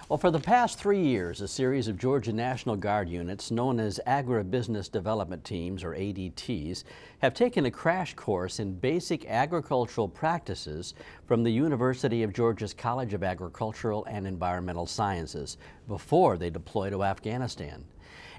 Well, for the past 3 years, a series of Georgia National Guard units known as Agribusiness Development Teams, or ADTs, have taken a crash course in basic agricultural practices from the University of Georgia's College of Agricultural and Environmental Sciences before they deploy to Afghanistan.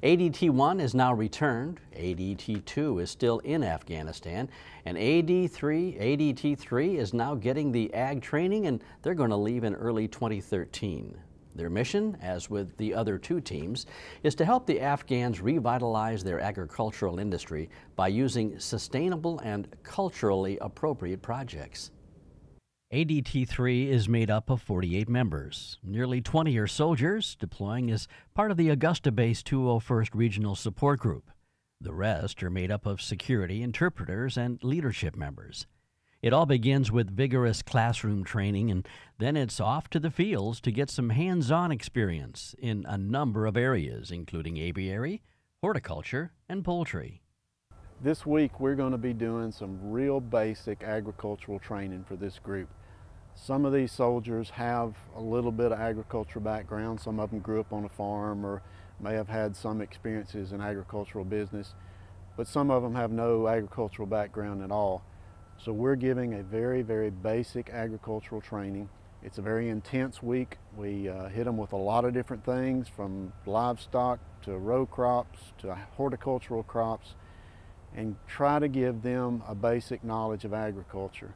ADT-1 is now returned, ADT-2 is still in Afghanistan, and ADT-3 is now getting the ag training, and they're going to leave in early 2013. Their mission, as with the other two teams, is to help the Afghans revitalize their agricultural industry by using sustainable and culturally appropriate projects. ADT-3 is made up of 48 members. Nearly 20 are soldiers, deploying as part of the Augusta-based 201st Regional Support Group. The rest are made up of security, interpreters, and leadership members. It all begins with vigorous classroom training, and then it's off to the fields to get some hands-on experience in a number of areas, including aviary, horticulture, and poultry. This week we're going to be doing some real basic agricultural training for this group. Some of these soldiers have a little bit of agricultural background. Some of them grew up on a farm or may have had some experiences in agricultural business, but some of them have no agricultural background at all. So we're giving a very, very basic agricultural training. It's a very intense week. We hit them with a lot of different things, from livestock to row crops to horticultural crops, and try to give them a basic knowledge of agriculture.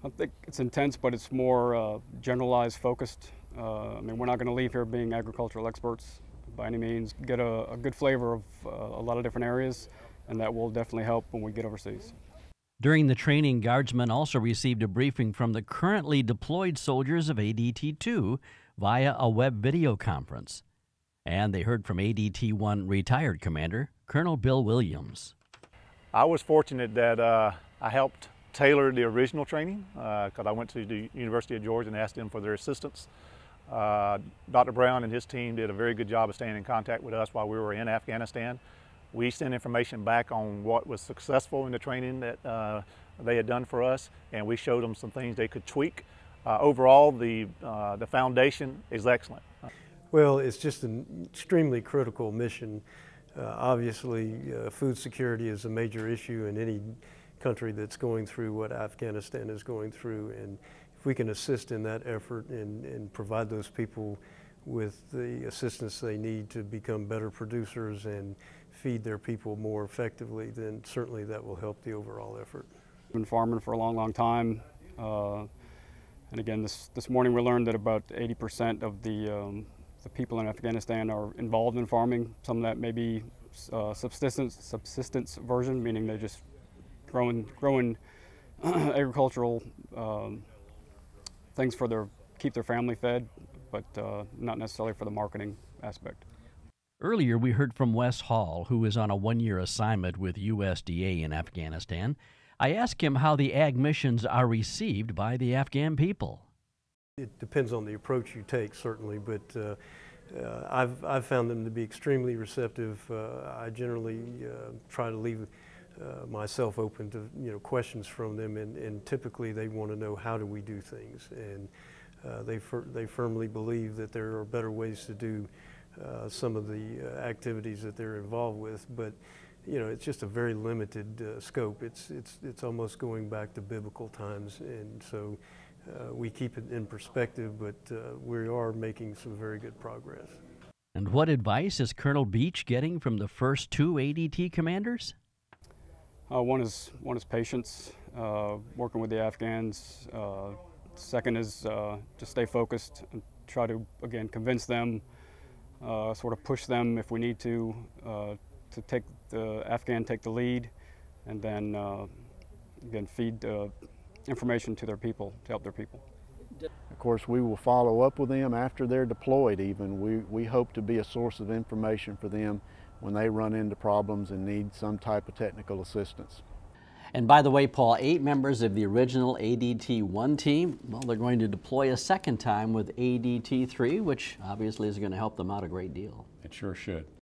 I think it's intense, but it's more generalized, focused. I mean, we're not going to leave here being agricultural experts by any means. Get a good flavor of a lot of different areas, and that will definitely help when we get overseas. During the training, Guardsmen also received a briefing from the currently deployed soldiers of ADT-2 via a web video conference. And they heard from ADT-1 retired commander, Colonel Bill Williams. I was fortunate that I helped tailor the original training because I went to the University of Georgia and asked them for their assistance. Dr. Brown and his team did a very good job of staying in contact with us while we were in Afghanistan. We sent information back on what was successful in the training that they had done for us, and we showed them some things they could tweak. Overall, the foundation is excellent. Well, it's just an extremely critical mission. Obviously, food security is a major issue in any country that's going through what Afghanistan is going through, and if we can assist in that effort and provide those people with the assistance they need to become better producers and feed their people more effectively, then certainly that will help the overall effort. I've been farming for a long, long time, and again, this morning we learned that about 80% of the people in Afghanistan are involved in farming. Some of that may be subsistence version, meaning they're just growing agricultural things for keep their family fed, but not necessarily for the marketing aspect. Earlier, we heard from Wes Hall, who is on a one-year assignment with USDA in Afghanistan. I asked him how the ag missions are received by the Afghan people. It depends on the approach you take, certainly, but I've found them to be extremely receptive. I generally try to leave myself open to questions from them, and typically they want to know, how do we do things, and they firmly believe that there are better ways to do some of the activities that they're involved with, but it's just a very limited scope. It's almost going back to biblical times, and so we keep it in perspective, but we are making some very good progress. And what advice is Colonel Beach getting from the first two ADT commanders? One is patience, working with the Afghans. Second is to stay focused and try to, again, convince them, sort of push them if we need to take the lead, and then again feed information to their people, to help their people. Of course, we will follow up with them after they're deployed even. We hope to be a source of information for them when they run into problems and need some type of technical assistance. And by the way, Paul, 8 members of the original ADT-1 team, well, they're going to deploy a second time with ADT-3, which obviously is going to help them out a great deal. It sure should.